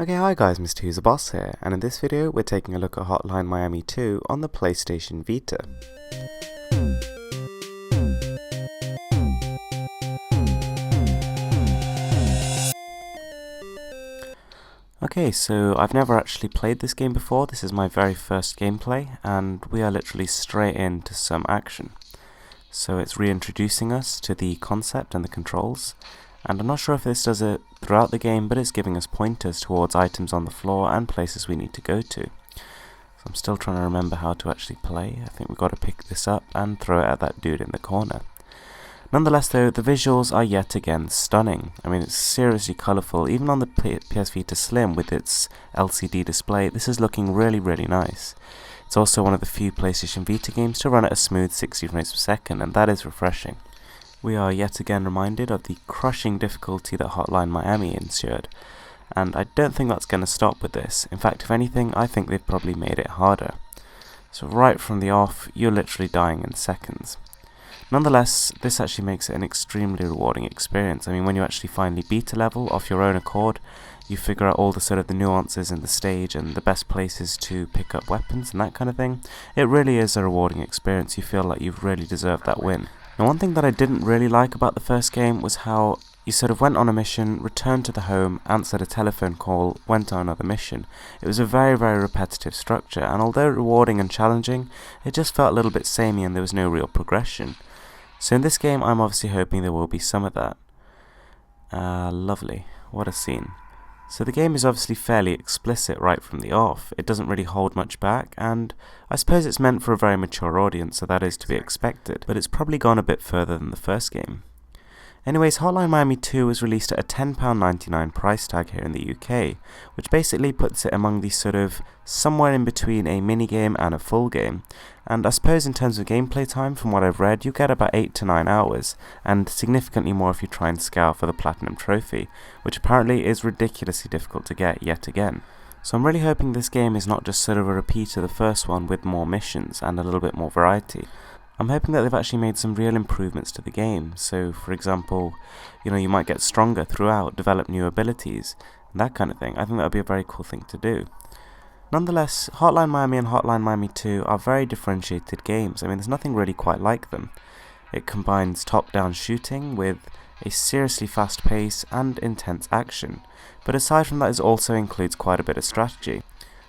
Okay, hi guys, Mr. Who's the Boss here, and in this video we're taking a look at Hotline Miami 2 on the Playstation Vita. Okay, so I've never actually played this game before. This is my very first gameplay, and we are literally straight into some action. So it's reintroducing us to the concept and the controls, and I'm not sure if this does it throughout the game, but it's giving us pointers towards items on the floor and places we need to go to. So I'm still trying to remember how to actually play. I think we've got to pick this up and throw it at that dude in the corner. Nonetheless though, the visuals are yet again stunning. I mean, it's seriously colourful. Even on the PS Vita Slim with its LCD display, this is looking really nice. It's also one of the few PlayStation Vita games to run at a smooth 60 frames per second, and that is refreshing. We are yet again reminded of the crushing difficulty that Hotline Miami ensured, and I don't think that's going to stop with this. In fact, if anything, I think they've probably made it harder. So right from the off, you're literally dying in seconds. Nonetheless, this actually makes it an extremely rewarding experience. I mean, when you actually finally beat a level off your own accord, you figure out all the sort of the nuances in the stage and the best places to pick up weapons and that kind of thing. It really is a rewarding experience. You feel like you've really deserved that win. Now, one thing that I didn't really like about the first game was how you sort of went on a mission, returned to the home, answered a telephone call, went on another mission. It was a very repetitive structure, and although rewarding and challenging, it just felt a little bit samey and there was no real progression. So in this game, I'm obviously hoping there will be some of that. Lovely. What a scene. So the game is obviously fairly explicit right from the off. It doesn't really hold much back, and I suppose it's meant for a very mature audience, so that is to be expected, but it's probably gone a bit further than the first game. Anyways, Hotline Miami 2 was released at a £10.99 price tag here in the UK, which basically puts it among the sort of somewhere in between a minigame and a full game. And I suppose in terms of gameplay time, from what I've read, you get about 8 to 9 hours, and significantly more if you try and scour for the Platinum Trophy, which apparently is ridiculously difficult to get yet again. So I'm really hoping this game is not just sort of a repeat of the first one with more missions and a little bit more variety. I'm hoping that they've actually made some real improvements to the game. So, for example, you might get stronger throughout, develop new abilities, and that kind of thing. I think that would be a very cool thing to do. Nonetheless, Hotline Miami and Hotline Miami 2 are very differentiated games. I mean, there's nothing really quite like them. It combines top-down shooting with a seriously fast pace and intense action. But aside from that, it also includes quite a bit of strategy.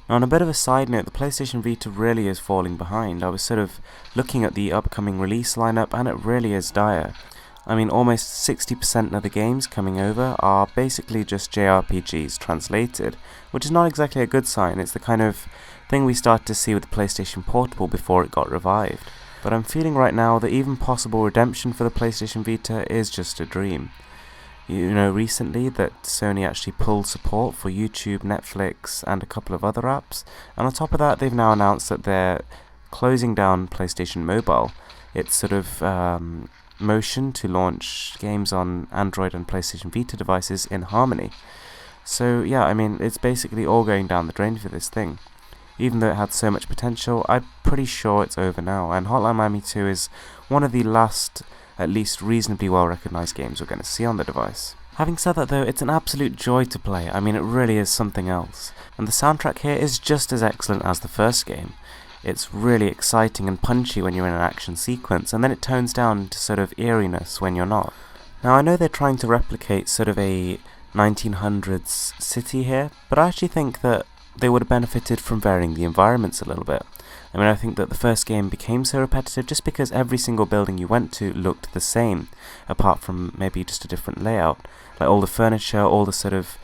Now, on a bit of a side note, the PlayStation Vita really is falling behind. I was sort of looking at the upcoming release lineup, and it really is dire. I mean, almost 60% of the games coming over are basically just JRPGs translated, which is not exactly a good sign. It's the kind of thing we started to see with the PlayStation Portable before it got revived. But I'm feeling right now that even possible redemption for the PlayStation Vita is just a dream. You know recently that Sony actually pulled support for YouTube, Netflix, and a couple of other apps, and on top of that they've now announced that they're closing down PlayStation Mobile. It's sort of motion to launch games on Android and PlayStation Vita devices in harmony. So yeah, I mean, it's basically all going down the drain for this thing. Even though it had so much potential, I'm pretty sure it's over now, and Hotline Miami 2 is one of the last at least reasonably well recognised games we're going to see on the device. Having said that though, it's an absolute joy to play. I mean, it really is something else. And the soundtrack here is just as excellent as the first game. It's really exciting and punchy when you're in an action sequence, and then it tones down to sort of eeriness when you're not. Now, I know they're trying to replicate sort of a 1900s city here, but I actually think that they would have benefited from varying the environments a little bit. I mean, I think that the first game became so repetitive just because every single building you went to looked the same, apart from maybe just a different layout. Like all the furniture, all the sort of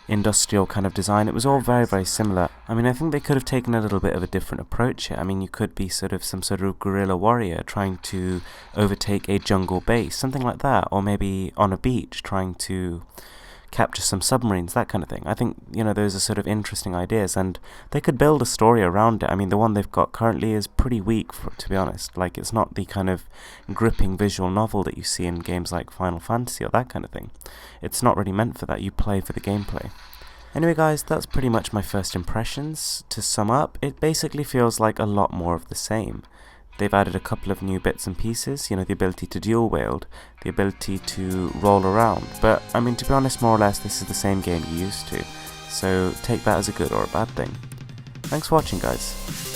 industrial kind of design, it was all very similar. I mean, I think they could have taken a little bit of a different approach here. I mean, you could be sort of some sort of guerrilla warrior trying to overtake a jungle base, something like that, or maybe on a beach trying to capture some submarines, that kind of thing. I think, those are sort of interesting ideas, and they could build a story around it. I mean, the one they've got currently is pretty weak, to be honest. Like, it's not the kind of gripping visual novel that you see in games like Final Fantasy or that kind of thing. It's not really meant for that. You play for the gameplay. Anyway guys, that's pretty much my first impressions. To sum up, it basically feels like a lot more of the same. They've added a couple of new bits and pieces, the ability to dual wield, the ability to roll around, but I mean, to be honest, more or less this is the same game you're used to. so take that as a good or a bad thing. Thanks for watching, guys.